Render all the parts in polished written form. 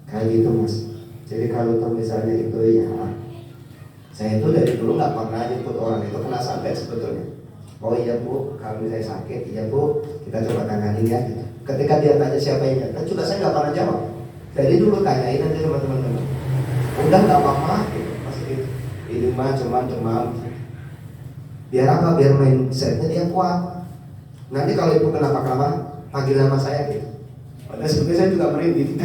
Kayak gitu mas. Jadi kalau misalnya itu ya, saya itu dari dulu nggak pernah jemput orang itu kena santet sebetulnya. Oh iya bu, kalau misalnya sakit, iya bu, kita coba tanganin ya. Ketika dia tanya siapa yang nyata, juga saya nggak pernah jawab. Jadi dulu tanyain aja sama teman-teman. Udah nggak apa-apa, gitu. Pasti gitu. Ini mah cuma demam. Biar apa? Biar mindsetnya dia kuat. Nanti kalau ibu kenapa panggil nama saya gitu. Padahal sebetulnya saya juga merinding.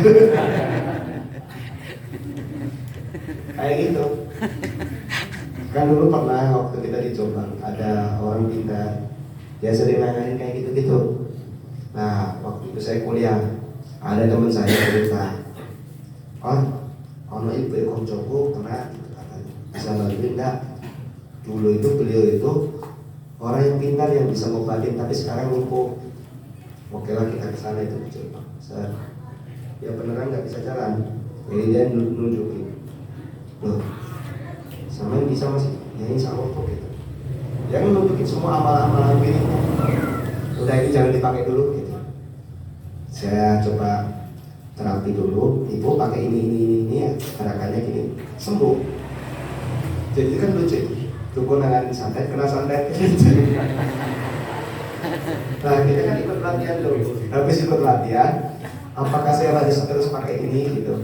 Kayak gitu. Kan dulu pernah waktu kita di Jombang ada orang pintar, dia sering nanyain kayak gitu-gitu. Nah waktu itu saya kuliah, ada teman saya cerita, ono ibu koncoku kena bisa bantuin enggak? Dulu itu beliau itu orang yang pintar yang bisa ngobatin, tapi sekarang lumpuh. Oke lah kita kesana itu di Jombang. Ya beneran nggak bisa jalan, jadi dia nunjukin, loh sama yang bisa masih ya insya Allah kok gitu. Jangan nunjukin semua amalan-amalan miliknya. Udah ini jangan dipakai dulu gitu. Saya coba terapi dulu, ibu pakai ini ya, gerakannya gini, sembuh. Jadi kan lucu, tubuh nanganin santet, kena santet. Nah kita kan ikut latihan dulu. Habis ikut latihan, apakah saya harus terus pakai ini gitu?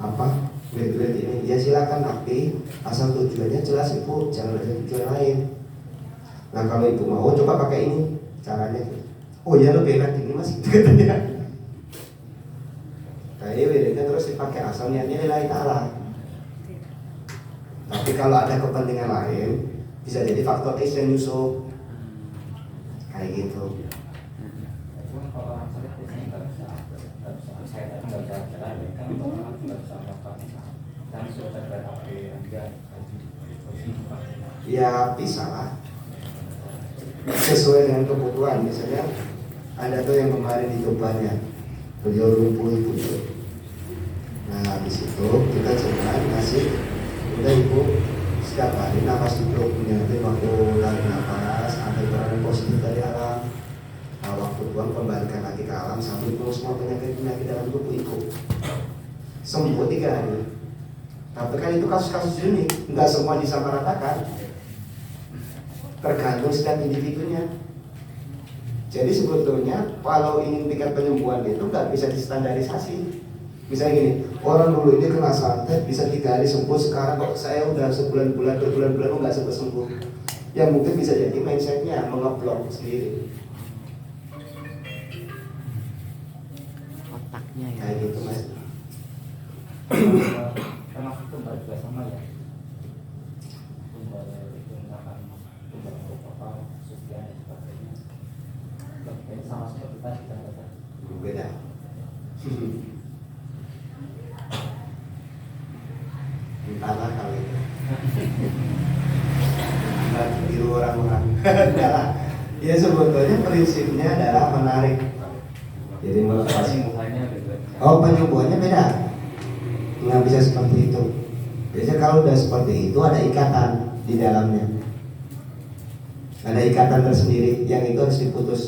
Apa? Lihat ini, ya silakan, tapi asal tujuannya jelas ibu, jangan ada tujuan lain. Nah kalau ibu mau coba pakai ini caranya. Oh ya lebih enak ini mas, gitu katanya. Kayak wiridnya terus dipakai asal niatnya lillahi ta'ala. Tapi kalau ada kepentingan lain, bisa jadi faktor X yang nyusup. Kayak gitu. Ya bisa lah, sesuai dengan kebutuhan. Misalnya ada tuh yang kemarin dicobanya, beliau lumpuh ibu. Nah habis itu kita coba kasih, udah ibu setiap hari nafas dulu, nanti waktu tarik nafas ambil peran positif dari alam. Nah, waktu buang kembalikan lagi ke alam sambil buang semua penyakit dalam tubuh ibu. Sembuh 3 hari. Tapi kan itu kasus-kasus unik, nggak semua disamaratakan, tergantung setiap individunya. Jadi sebetulnya kalau ingin tingkat penyembuhan itu nggak bisa distandarisasi. Misalnya gini, orang dulu ini kena santet bisa 3 hari sembuh, sekarang kok saya udah berbulan-bulan nggak sembuh. Yang mungkin bisa jadi mindsetnya mengeblok sendiri. Otaknya ya. Kayak gitu mas. Termasuk tumbal juga sama ya. Tumbal itu misalkan tumbal apa sucian dan sebagainya. Ini sama seperti tadi kan kata. Beda. Entahlah kali itu. Biru orang-orang. Ya sebetulnya prinsipnya adalah menarik. Jadi melepas. Penyembuhannya beda. Oh penyembuhannya beda. Nggak bisa seperti itu. Biasanya kalau udah seperti itu ada ikatan di dalamnya. Ada ikatan tersendiri yang itu harus diputus.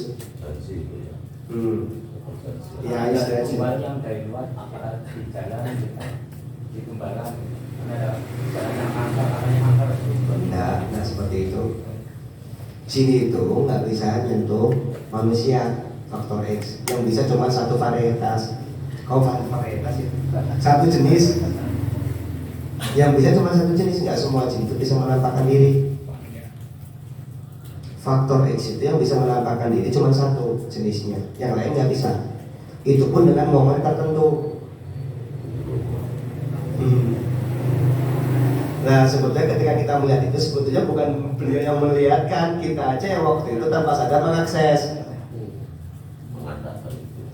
Ya istilahnya. Tumbal yang dari luar aparat di jalan di tumbalan ada jalan yang angker Nah seperti itu. Sini itu nggak bisa nyentuh manusia faktor X. Yang bisa cuma satu varietas. Kau varietas itu satu jenis. Yang bisa cuma satu jenis, nggak semua jenis itu bisa menampakkan diri. Faktor X itu yang bisa menampakkan diri cuma satu jenisnya, yang lain nggak bisa. Itu pun dengan momen tertentu. Nah sebetulnya ketika kita melihat itu sebetulnya bukan beliau yang melihatkan, kita aja yang waktu itu tanpa sadar mengakses.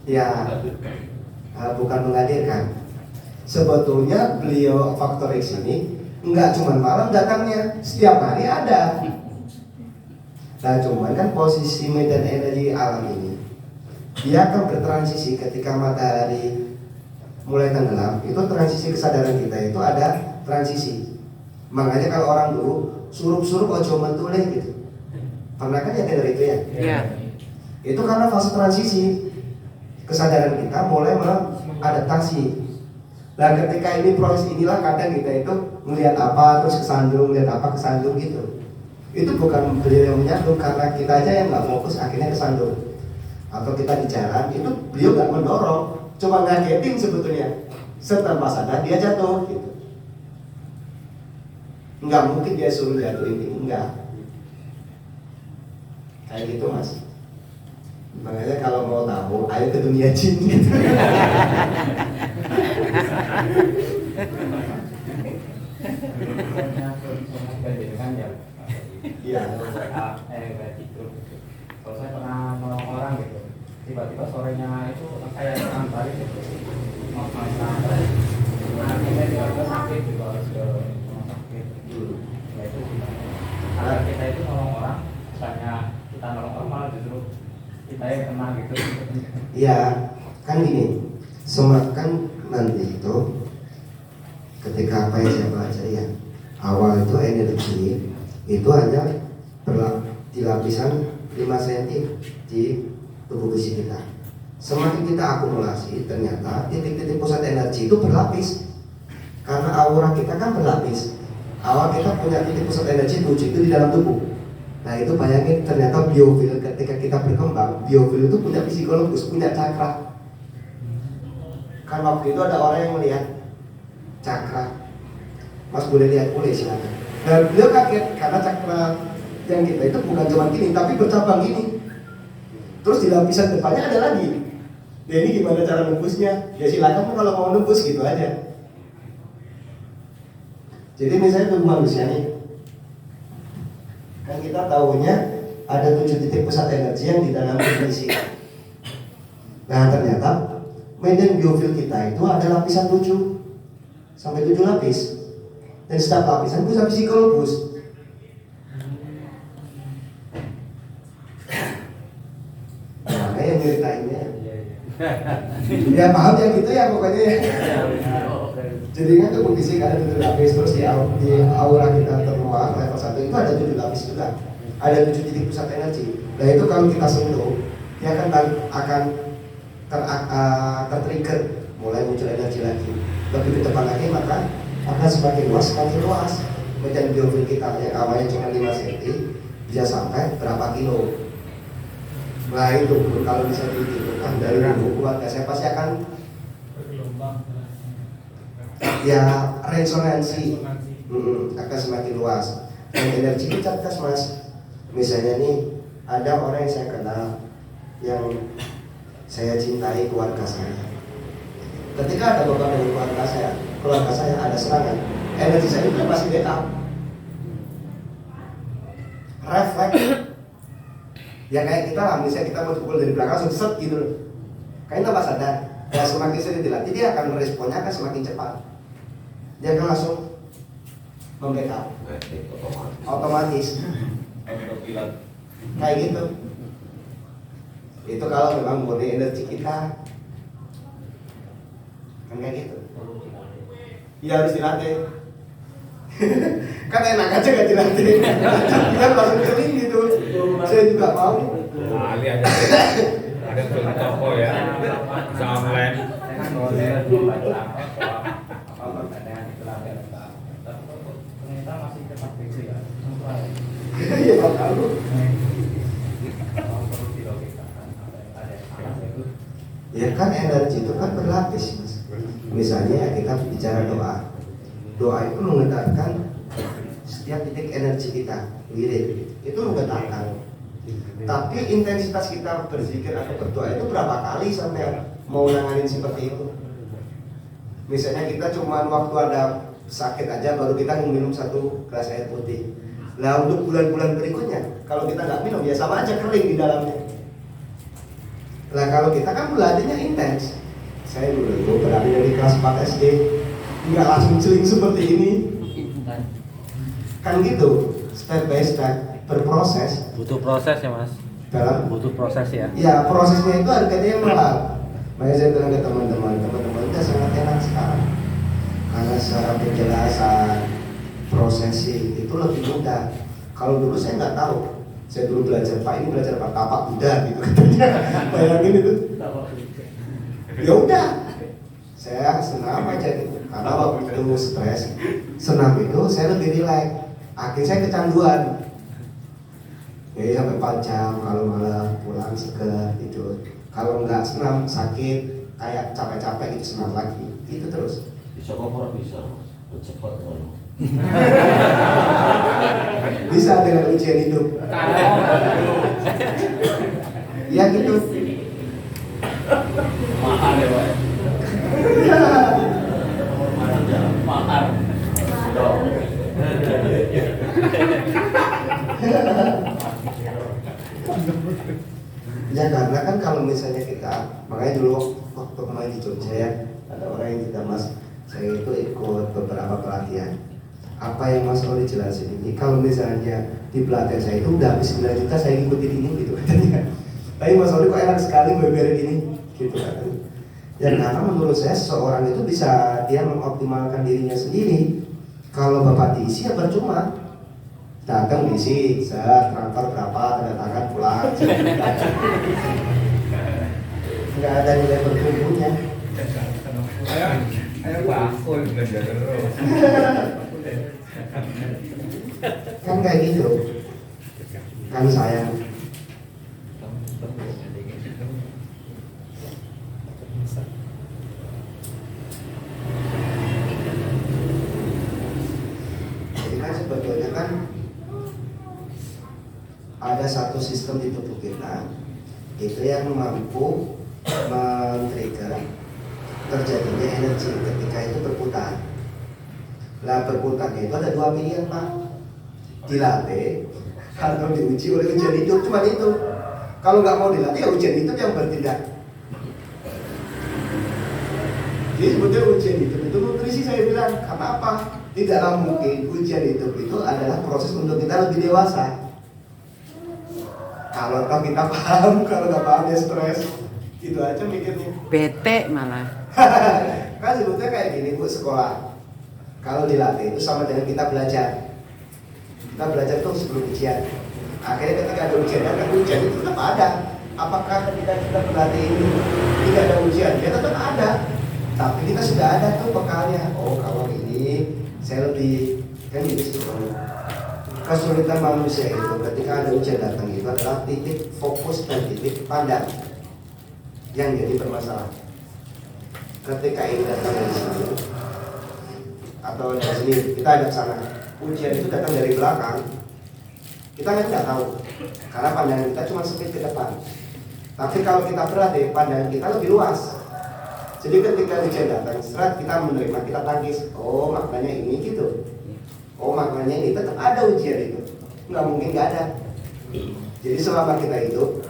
Ya, bukan menghadirkan. Sebetulnya beliau faktor X ini nggak cuma malam datangnya, setiap hari ada. Nah cuman kan posisi medan energi alam ini, dia akan bertransisi ketika matahari mulai tenggelam. Itu transisi kesadaran kita itu ada transisi. Makanya kalau orang dulu surup-surup ojo mentuleh gitu. Pernah kan ya dengar itu ya? Iya. Itu karena fase transisi kesadaran kita mulai mengadaptasi. Nah ketika ini proses inilah kadang kita itu melihat apa terus kesandung, lihat apa kesandung gitu. Itu bukan beliau yang menyandung, karena kita aja yang nggak fokus akhirnya kesandung. Atau kita di jalan itu beliau nggak mendorong, cuma ngagetin sebetulnya. Setanpa sadar dia jatuh gitu. Nggak mungkin dia suruh jatuh ini, enggak. Kayak gitu mas. Makanya kalau mau tahu, ayo ke dunia jin gitu. Iya. Kalau saya pernah nolong orang gitu, tiba-tiba sorenya itu kayak orang balik gitu, mau santai, akhirnya tiba-tiba sakit gitu, harus ke rumah sakit. Ya itu gimana? Karena kita itu nolong orang, misalnya kita nolong orang malah justru kita yang kena gitu. Iya, kan gini, semakan nanti itu ketika apa yang saya baca ya, awal itu energi itu hanya di lapisan 5 cm di tubuh besi kita. Semakin kita akumulasi, ternyata titik-titik pusat energi itu berlapis. Karena aura kita kan berlapis. Awal kita punya titik pusat energi 7 itu di dalam tubuh. Nah itu bayangin, ternyata biofil ketika kita berkembang, biofil itu punya psikologus, punya cakra. Kan waktu itu ada orang yang melihat cakra. Mas boleh lihat, boleh silakan. Dan beliau kaget karena cakra yang kita itu bukan cuma gini, tapi bercabang gini. Terus di lapisan depannya ada lagi. Ya ini gimana cara nembusnya? Ya silakan kalau mau nembus gitu aja. Jadi misalnya tubuh manusia nih, kan kita tahunya ada 7 titik pusat energi yang di dalam fisik. Nah ternyata medan biofil kita itu ada lapisan 7 sampai 7 lapis. Dan setiap lapisan punya psikologus. Nah yang nyeritainnya ya paham ya gitu ya pokoknya ya. Jadi kan tubuh fisik ada 7 lapis, terus di aura kita terluar level 1 itu ada 7 lapis juga, ada 7 titik pusat energi. Nah itu kalau kita sentuh, dia akan tertrigger, mulai muncul energi lagi. Lebih ke depan lagi maka akan semakin luas. Medan biofil kita yang awalnya cuma 5 cm bisa sampai berapa kilo. Nah itu kalau bisa dihitungkan dari tubuh keluarga saya pasti akan ya resonansi akan semakin luas. Dan energi kita cerdas mas. Misalnya nih ada orang yang saya kenal yang saya cintai keluarga saya. Ketika ada beban dari keluarga saya ada serangan, energi saya itu pasti backup, refleks. Ya kayak kita lah, misalnya kita mau pukul dari belakang langsung set gitu loh. Kayaknya tanpa sadar. Ya semakin sering dilatih dia akan meresponnya akan semakin cepat. Dia akan langsung membackup otomatis. Kayak gitu. Itu kalau memang murni energi kita kan kayak gitu. Iya harus dilatih. Kan enak aja gak dilatih. Dia langsung kering gitu. Saya juga mau. Ali ada contoh ya, bisa online. Ternyata masih cepat begitu ya. Iya kalau ya kan energi itu kan berlapis mas. Misalnya kita bicara doa itu menggetarkan setiap titik energi kita, wirid itu menggetarkan. Tapi intensitas kita berzikir atau berdoa itu berapa kali sampai mau nanganin seperti itu? Misalnya kita cuma waktu ada sakit aja baru kita minum 1 gelas air putih. Nah untuk bulan-bulan berikutnya kalau kita nggak minum ya sama aja kering di dalamnya. Nah kalau kita kan belajarnya intens. Saya dulu berada dari kelas 4 SD nggak langsung celing seperti ini. Kan gitu, step by step, berproses. Butuh proses ya mas. Dalam Butuh proses ya. ya prosesnya itu harganya yang mahal. Makanya saya bilang ke teman-teman itu sangat enak sekarang karena secara penjelasan prosesi itu lebih mudah. Kalau dulu saya nggak tahu, saya dulu belajar Pak ini belajar apa tapak Buddha gitu katanya. Bayangin itu. Ya udah, saya senam aja gitu. Karena waktu itu stres, senam itu saya lebih rileks. Akhirnya saya kecanduan. Jadi sampai 4 jam kalau malam pulang seger tidur. Kalau nggak senam sakit, kayak capek-capek gitu senam lagi. Itu terus. Bisa kok bisa, cepat kalau. Bisa dengan ujian hidup. Ya gitu. Mahal ya Pak. Mahal. Dong. Ya karena kan kalau misalnya kita, makanya dulu waktu main di Jogja ya, ada orang yang kita Mas, saya itu ikut beberapa pelatihan. Apa yang Mas Oli jelasin ini, kalau misalnya di pelatihan saya itu udah habis 9 juta saya ikutin ini gitu katanya. Tapi Mas Oli kok enak sekali beberin ini gitu katanya. Ya karena menurut saya seseorang itu bisa dia mengoptimalkan dirinya sendiri. Kalau Bapak diisi ya percuma. Datang diisi, transfer berapa, tanda tangan pulang. Nggak ada nilai bertumbuhnya. Ayo bakul belajar terus. Kan kayak gitu. Kan sayang. Jadi kan sebetulnya kan ada satu sistem di tubuh kita itu yang mampu men-trigger terjadinya energi ketika itu berputar. Nah berputarnya itu ada 2 pilihan Pak, dilatih atau diuji oleh ujian hidup, cuma itu. Kalau nggak mau dilatih ya ujian hidup yang bertindak. Jadi sebetulnya ujian hidup itu nutrisi saya bilang, karena apa? Tidaklah mungkin ujian hidup itu adalah proses untuk kita lebih dewasa. Kalau kita paham, kalau nggak paham ya stres. Gitu aja mikirnya. Bete malah. Kan sebetulnya kayak gini Bu, sekolah. Kalau dilatih itu sama dengan kita belajar. Kita belajar tuh sebelum ujian. Akhirnya ketika ada ujian, kan ujian itu tetap ada. Apakah ketika kita berlatih ini tidak ada ujian? Ya tetap ada. Tapi kita sudah ada tuh bekalnya. Oh kalau ini saya lebih kan gitu sih. Kesulitan manusia itu ketika ada ujian datang itu adalah titik fokus dan titik pandang yang jadi bermasalah. Ketika ini datang dari sini atau dari sini kita ada sana, ujian itu datang dari belakang, kita kan nggak tahu karena pandangan kita cuma sempit ke depan. Tapi kalau kita berlatih, pandangan kita lebih luas. Jadi ketika ujian datang, setelah kita menerima, kita tangkis, oh maknanya ini gitu. Oh maknanya ini tetap ada ujian itu, nggak mungkin nggak ada. Jadi selama kita hidup,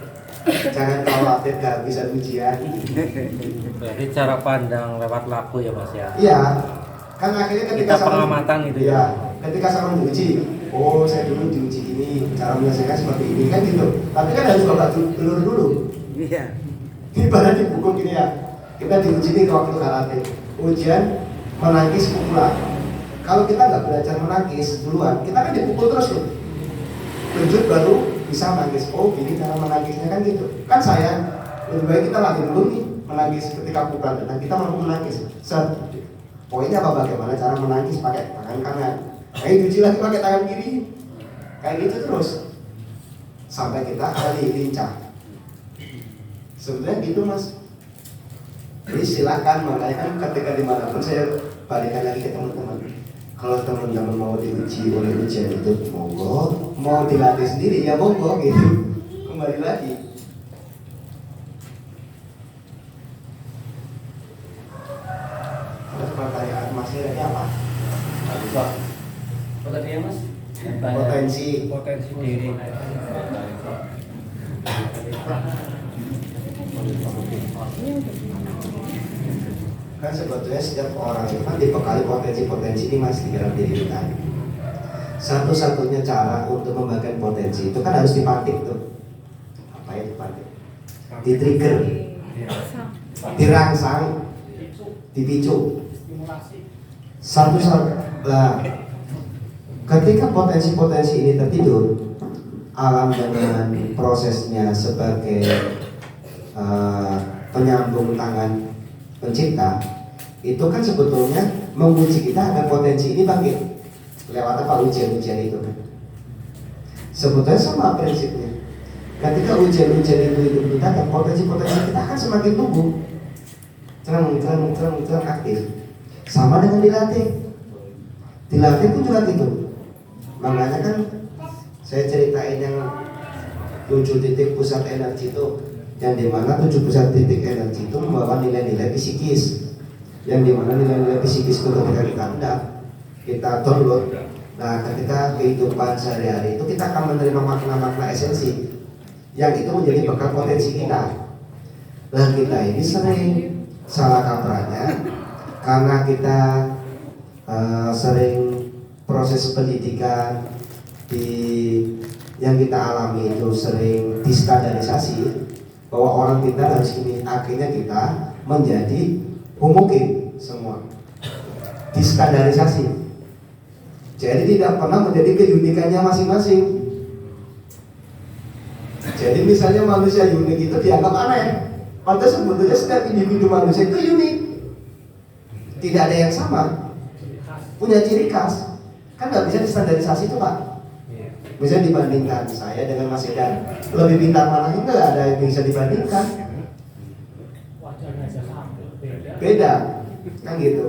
jangan khawatir gak bisa ujian. Berarti cara pandang lewat laku ya Mas ya. Iya, kan akhirnya ketika Kita pengamatan gitu ya. ya. Ketika sama diuji, oh saya dulu diuji ini, cara menyelesaikan seperti ini kan gitu. Tapi kan harus babak belur dulu. Iya. Ini pada di buku gini ya, kita diuji nih waktu karate, ujian menangkis pukulan. Kalau kita nggak belajar menangkis duluan, kita kan dipukul terus loh. Tunjuk baru bisa menangkis. Oh, ini cara menangkisnya kan gitu. Kan sayang, lebih baik kita latih dulu nih menangkis ketika pukulan dan kita mampu menangkis. Poinnya apa? Bagaimana cara menangkis pakai tangan kanan. Diuji lagi pakai tangan kiri. Kayak gitu terus sampai kita ahli lincah. Sebenarnya gitu Mas. Jadi silakan, makanya kan ketika dimanapun saya balikan lagi ke teman-teman. Kalau teman-teman mau diuji oleh ujian itu, monggo. Mau dilatih sendiri ya monggo gitu. Kembali lagi. Terus pertanyaan masih ada apa? Pak. Apa tadi ya Mas? Potensi. Potensi diri. Kan sebetulnya setiap orang itu kan dibekali potensi-potensi ini Mas di dalam diri kita. Satu-satunya cara untuk membagikan potensi itu kan harus dipantik tuh. Apa itu dipantik? Di-trigger, dirangsang, dipicu. Satu-satu. Nah, ketika potensi-potensi ini tertidur, alam dengan prosesnya sebagai penyambung tangan pencipta itu kan sebetulnya menguji kita agar potensi ini bangkit lewat apa ujian-ujian itu kan. Sebetulnya sama prinsipnya. Ketika ujian-ujian itu kita dan potensi-potensi kita akan semakin tumbuh, terang aktif. Sama dengan dilatih pun juga gitu. Makanya kan saya ceritain yang 7 titik pusat energi itu, yang dimana 7 pusat titik energi itu membawa nilai-nilai psikis, yang dimana nilai-nilai psikis itu ketika kita download. Nah, ketika kehidupan sehari-hari itu kita akan menerima makna-makna esensi yang itu menjadi bekal potensi kita. Nah, kita ini sering salah kaprahnya karena kita sering proses pendidikan yang kita alami itu sering distandarisasi bahwa orang kita harus ini, akhirnya kita menjadi homogen semua, distandarisasi. Jadi tidak pernah menjadi keunikannya masing-masing. Jadi misalnya manusia unik itu dianggap aneh, padahal sebetulnya setiap individu manusia itu unik. Tidak ada yang sama, punya ciri khas. Kan nggak bisa distandarisasi itu Pak. Bisa dibandingkan saya dengan Mas Edan, lebih pintar mana, nggak ada yang bisa dibandingkan. Beda, kan gitu.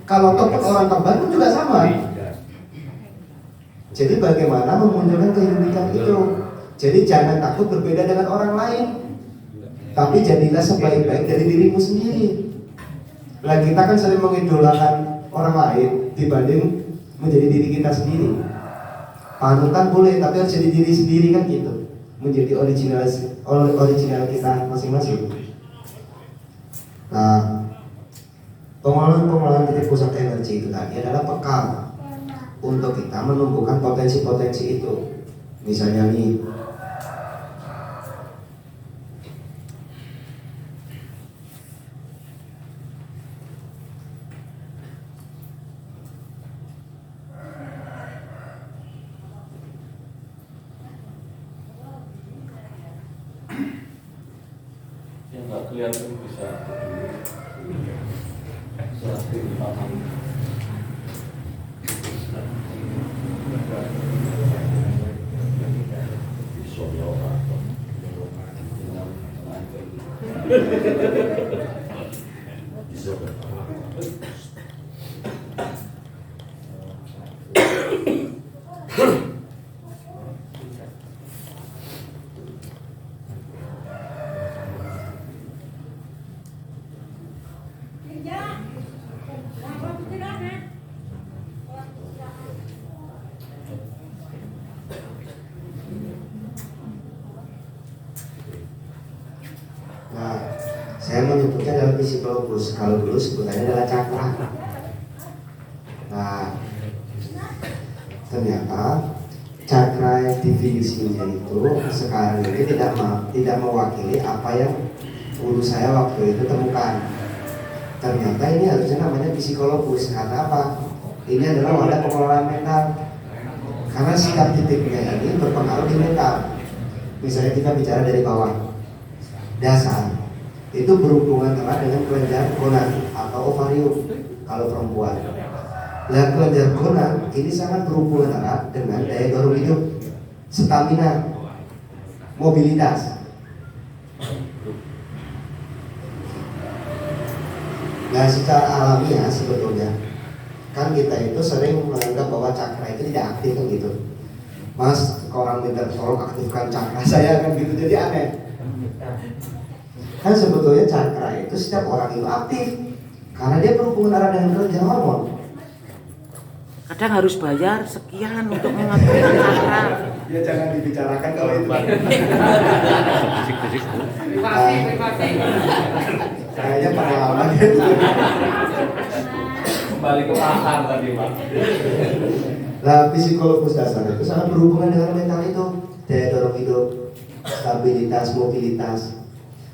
Kalau topik orang kembar pun juga sama. Jadi bagaimana memunculkan keunikan itu? Jadi jangan takut berbeda dengan orang lain, tapi jadilah sebaik-baik dari dirimu sendiri. Lah kita kan sering mengidolakan orang lain dibanding menjadi diri kita sendiri. Panutan boleh, tapi harus jadi diri sendiri kan gitu. Menjadi original kita masing-masing. Nah, pengolahan titik pusat energi itu tadi adalah bekal untuk kita menumbuhkan potensi-potensi itu. Misalnya nih, yang nggak kelihatan bisa aktif paham. nah, saya menyebutnya dalam psikologus. Kalau dulu sebutannya adalah cakra. Nah, ternyata cakra definisinya itu sekarang ini tidak mewakili apa yang guru saya waktu itu temukan. Ternyata ini harusnya namanya psikologus. Karena apa? Ini adalah wadah pengelolaan mental. Karena sikap titiknya ini berpengaruh di mental. Misalnya kita bicara dari bawah, dasar itu berhubungan erat dengan kelenjar gonad atau ovarium kalau perempuan. Nah, kelenjar gonad ini sangat berhubungan erat dengan daya dorong hidup, stamina, mobilitas. Nah, secara alamiah sebetulnya kan kita itu sering menganggap bahwa cakra itu tidak aktif kan gitu. Mas, orang minta tolong aktifkan cakra saya kan gitu, jadi aneh. Kan sebetulnya cakra itu setiap orang itu aktif karena dia berhubungan erat dengan kelenjar hormon. Kadang harus bayar sekian untuk mengaktifkan cakra. Ya jangan dibicarakan kalau itu. Kayaknya pengalaman gitu. Kembali ke pasar tadi Pak. Nah, psikologus dasar itu sangat berhubungan dengan mental itu, daya dorong hidup, stabilitas, mobilitas.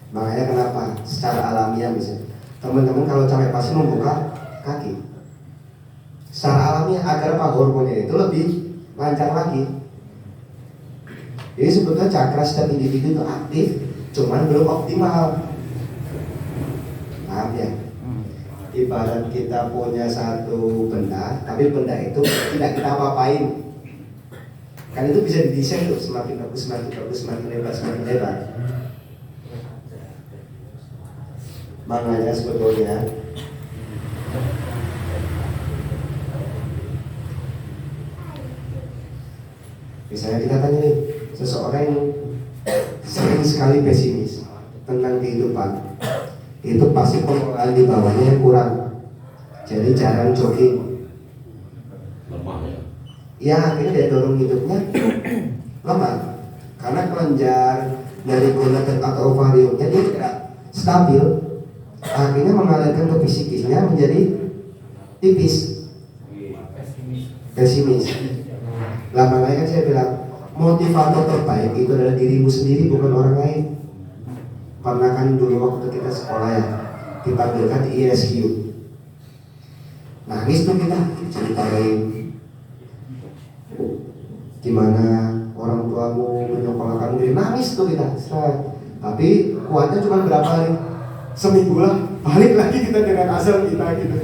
Makanya kenapa secara alamiah misalnya teman-teman kalau capek pasti membuka kaki. Secara alamiah agar apa hormonnya itu lebih lancar lagi. Jadi sebetulnya cakra setiap individu itu aktif, cuman belum optimal. Paham ya? ibarat kita punya satu benda, tapi benda itu tidak kita apa-apain. Kan itu bisa didesain tuh, semakin bagus, semakin bagus, semakin lebar, semakin lebar. Makanya sebetulnya misalnya kita tanya nih, seseorang yang sering sekali pesimis tentang kehidupan, itu pasti pengelolaan di bawahnya yang kurang. Jadi jarang jogging. Lemah ya. Ya akhirnya daya dorong hidupnya lemah. Karena kelenjar dari gonad atau ovariumnya dia tidak stabil. Akhirnya mengalirkan ke psikisnya menjadi tipis, pesimis. Lah makanya kan saya bilang motivator terbaik itu adalah dirimu sendiri, bukan orang lain. Pernah kan dulu waktu kita sekolah ya, dipanggilkan di ISQ, nangis tuh kita ceritain gimana orang tuamu menyekolahkan diri, nangis tuh kita. Tapi kuatnya cuma berapa hari, seminggu lah, balik lagi kita dengan asal kita gitu.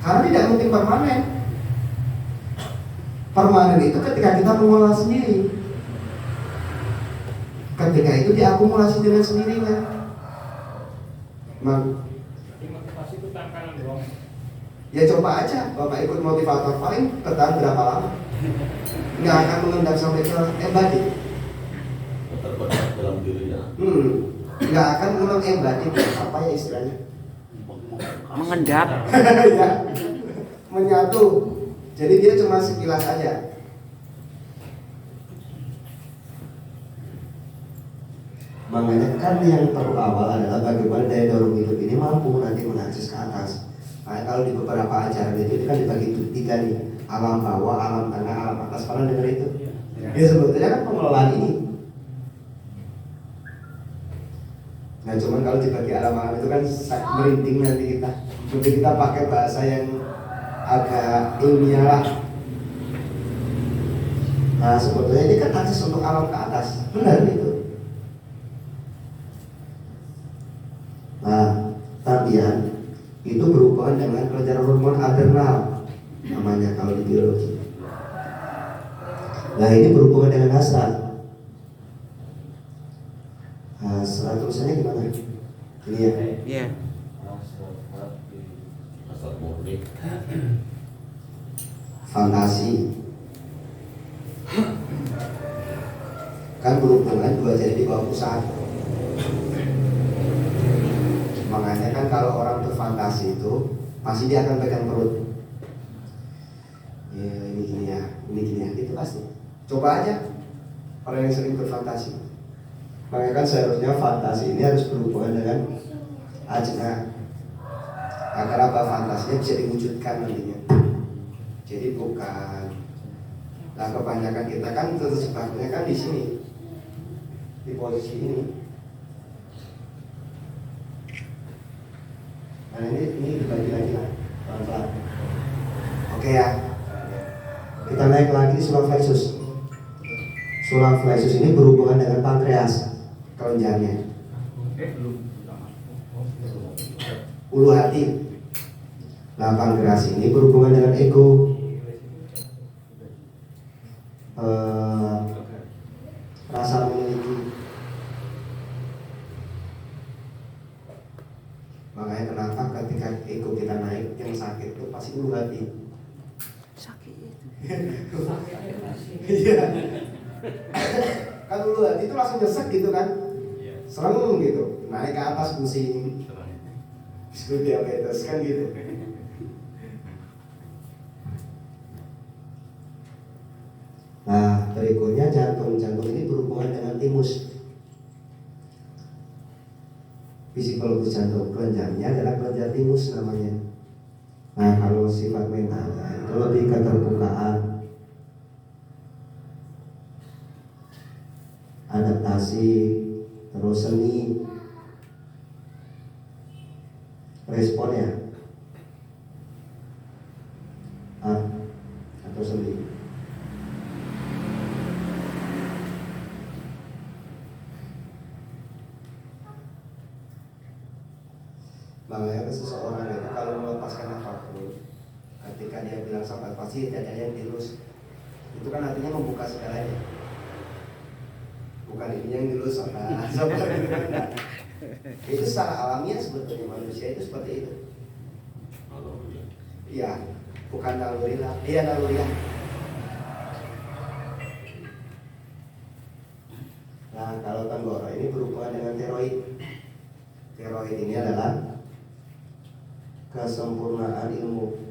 Karena tidak mungkin permanen. Permanen itu ketika kita mengolah sendiri. Ketika itu diakumulasi dengan sendirinya. Motivasi itu tantangan doang. Ya coba aja, Bapak ikut motivator paling bertahan berapa lama? Nggak akan mengendap sampai ke embody. Terbenam dalam dirinya. Nggak akan mengenal embody, apa ya istilahnya? Mengendap. Ya, menyatu. Jadi dia cuma sekilas aja. Makanya kan yang perlu awal adalah bagaimana daya dorong hidup ini mampu nanti mengakses ke atas. Nah, kalau di beberapa ajaran itu kan dibagi tiga nih, alam bawah, alam tengah, alam atas. Pernah dengar itu? Ya sebetulnya kan pengelolaan ini. Nah cuman kalau dibagi alam-alam itu kan merinding nanti kita. Mungkin kita pakai bahasa yang agak ilmiah lah. Nah sebetulnya ini kan akses untuk alam ke atas, benar itu. Nah tabian itu berhubungan dengan kelenjar hormon adrenal, namanya kalau di biologi. Nah ini berhubungan dengan hasrat. Hasrat tulisannya gimana? Ini ya. Iya. Asal murni. Fantasi. Kan berhubungan dua jari di bawah pusat. Makanya kan kalau orang berfantasi itu pasti dia akan pegang perut. Ya, ini gini ya, ini gini ya, itu pasti. Coba aja orang yang sering berfantasi. Makanya kan seharusnya fantasi ini harus berhubungan dengan ajna. Agar apa fantasinya bisa diwujudkan nantinya. Jadi bukan. Nah kebanyakan kita kan sebabnya kan di sini, di posisi ini. Nah ini dibagi lagi lah, pelan-pelan. Oke ya. Kita naik lagi sulak flexus. Sulak flexus ini berhubungan dengan pankreas, kelenjarnya. Ulu hati. Nah pankreas ini berhubungan dengan ego. Rasa memiliki. Makanya kenapa ketika ego kita naik, yang sakit itu pasti ulu hati. Sakit. Iya. Kan ulu hati itu langsung nyesek gitu kan. Serem gitu. Naik ke atas pusing. Disebut diabetes kan gitu. Nah, berikutnya jantung. Jantung ini berhubungan dengan timus. Psikologi jantung, kelenjarnya adalah kelenjar timus namanya. Nah, kalau sifat mentalnya itu lebih keterbukaan, adaptasi, terus seni, responnya, atau seni. Makanya bagaimana seseorang itu kalau melepaskan apapun, ketika dia bilang sahabat pasti tidak ada yang dilus, itu kan artinya membuka segalanya. Bukan ini yang dilus sahabat itu kan enggak. Itu secara alamiah sebetulnya manusia itu seperti itu. Iya, bukan naluriah. Iya naluriah. Nah, kalau Tanggoro ini berhubungan dengan teroid. Teroid ini adalah kesempurnaan ilmu.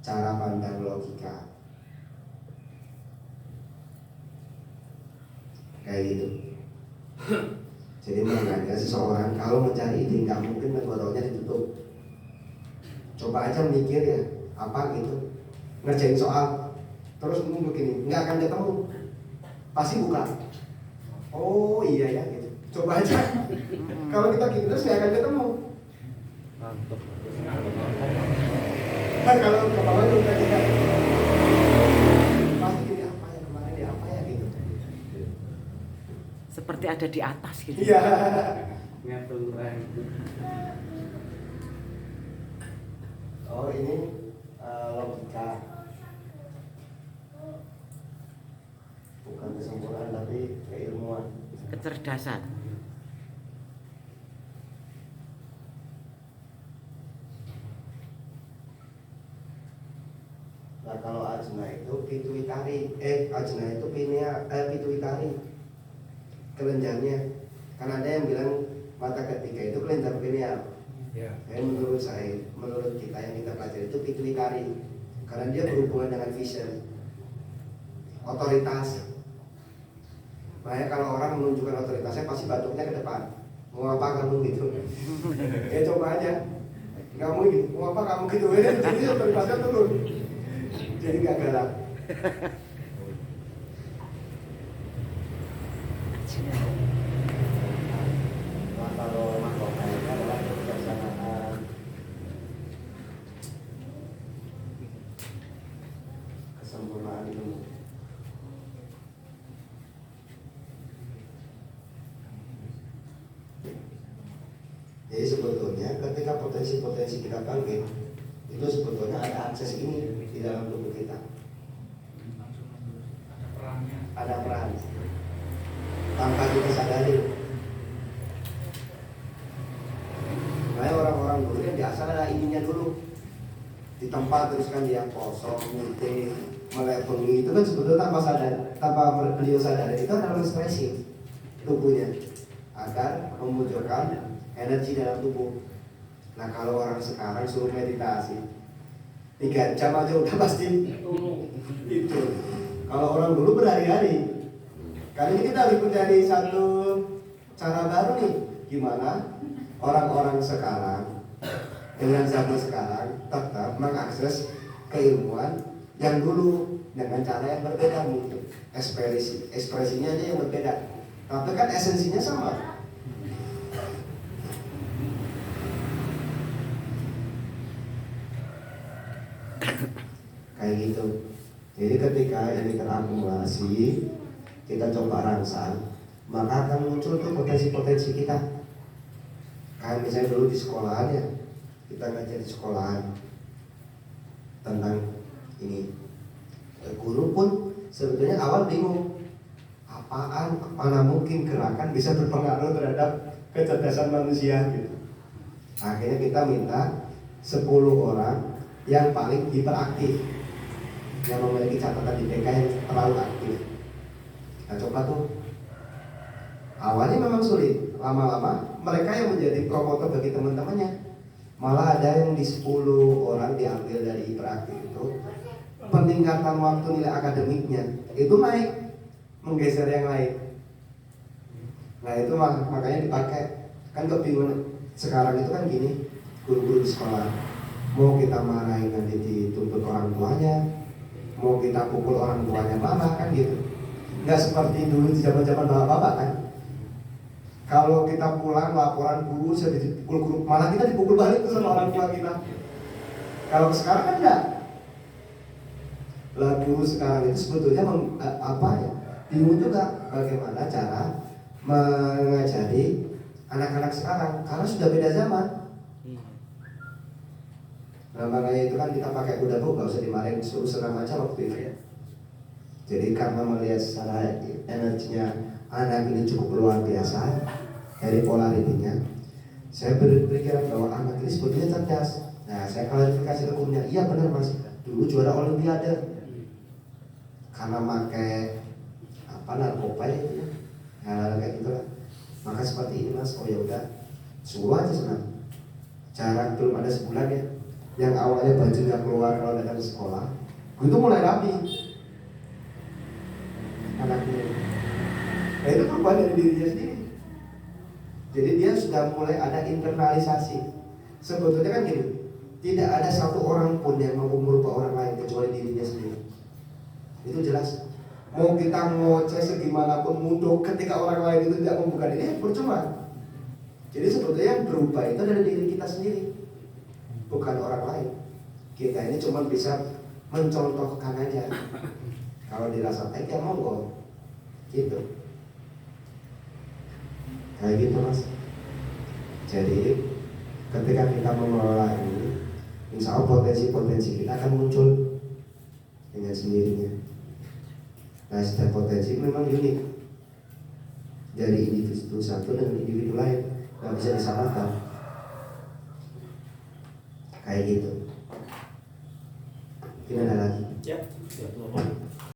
Cara pandang logika. Kayak gitu. Jadi makanya seseorang kalau mencari ide nggak mungkin Tanggoronya ditutup. Coba aja mikir ya, apa gitu, ngerjain soal, terus begini, nggak akan ketemu, pasti buka. Oh iya ya gitu. Coba aja. Kalau kita gitu terus nggak akan ketemu. Mantap. Kan kalau kepala kita pasti gini apa ya kemarin ya apa ya gitu. Seperti ada di atas gitu. Iya. Ngatur Oh ini logika, bukan kesempurnaan tapi keilmuan. Kecerdasan. Nah kalau ajna itu pituitari, ajna itu pituitari, kelenjarnya. Kan ada yang bilang mata ketiga itu kelenjar pineal. Ya. Menurut kita yang kita pelajari itu pituitari, karena dia berhubungan dengan vision, otoritas. Makanya kalau orang menunjukkan otoritasnya pasti batuknya ke depan. Mau apa kamu gitu? Ya coba aja. Kamu gitu, mau apa kamu gitu? Jadi otoritasnya turun. Jadi nggak galak. Nah, kalau mahkota itu adalah kebijaksanaan, kesempurnaan ilmu. Jadi sebetulnya ketika potensi-potensi kita bangkit, itu sebetulnya ada akses ini di dalam tubuh kita. Ada peran tanpa kita sadari. Makanya orang-orang dulu yang biasa ada ininya dulu di tempat terus kan dia kosong, mute, melepengi, itu kan sebetulnya tanpa sadar, tanpa beliau sadar itu adalah ekspresi tubuhnya agar memunculkan energi dalam tubuh. Nah kalau orang sekarang suruh meditasi 3 jam aja udah pasti itu. Kalau orang dulu berhari-hari. Kali ini kita harus mencari satu cara baru nih, gimana orang-orang sekarang dengan zaman sekarang tetap mengakses keilmuan yang dulu dengan cara yang berbeda mungkin. Ekspresinya aja yang berbeda. Tapi kan esensinya sama. Kayak gitu. Jadi ketika ini terakumulasi, kita coba rangsang, maka akan muncul tuh potensi-potensi kita. Kayak misalnya dulu di sekolahan ya, kita ngajar di sekolahan tentang ini. Guru pun sebetulnya awal bingung, mana mungkin gerakan bisa berpengaruh terhadap kecerdasan manusia gitu. Akhirnya kita minta 10 orang yang paling hiperaktif, yang memiliki catatan di BK yang terlalu aktif. Nah coba tuh, awalnya memang sulit, lama-lama mereka yang menjadi promotor bagi teman-temannya. Malah ada yang di 10 orang diambil dari hiperaktif itu, peningkatan waktu nilai akademiknya itu naik, menggeser yang lain. Nah itu makanya dipakai. Kan kebingungan sekarang itu kan gini, guru-guru di sekolah, mau kita marahin nanti dituntut orang tuanya, mau kita pukul orang tuanya marah kan gitu. Nggak seperti dulu di zaman-zaman bapak-bapak kan. Kalau kita pulang laporan guru sudah dipukul guru, malah kita dipukul balik tuh sama orang tua kita. Kalau sekarang kan enggak. lagu sekarang itu sebetulnya apa ya, bingung juga bagaimana cara mengajari anak-anak sekarang karena sudah beda zaman. Nah makanya itu kan kita pakai kuda bu, gak usah dimarahin, suruh senam aja waktu itu ya. Jadi karena melihat secara energinya anak ini cukup luar biasa dari polaritinya, saya berpikiran bahwa anak ini sebetulnya cerdas. Nah saya klarifikasi ke gurunya, iya benar mas, dulu juara olimpiade karena pakai apa narkoba ya, hal kayak gitu lah. Maka seperti ini mas, oh ya udah suruh aja senam. Jarak belum ada sebulan ya, yang awalnya bajunya keluar kalau datang ke sekolah, itu mulai rapi anaknya. Nah itu perubahan dari dirinya sendiri. Jadi dia sudah mulai ada internalisasi. Sebetulnya kan gini, tidak ada satu orang pun yang mampu merubah orang lain kecuali dirinya sendiri. Itu jelas. Mau kita ngoceh segimanapun mudah ketika orang lain itu tidak membuka diri, percuma. Jadi sebetulnya yang berubah itu dari diri kita sendiri, bukan orang lain. Kita ini cuma bisa mencontohkan aja. Kalau dirasa baik ya monggo, gitu. Kayak gitu mas. Jadi ketika kita mengelola ini, insya Allah potensi-potensi kita akan muncul dengan sendirinya. Nah setiap potensi memang unik dari individu satu dengan individu lain, nggak bisa disamakan. Kayak gitu. Mungkin ada lagi? Ya.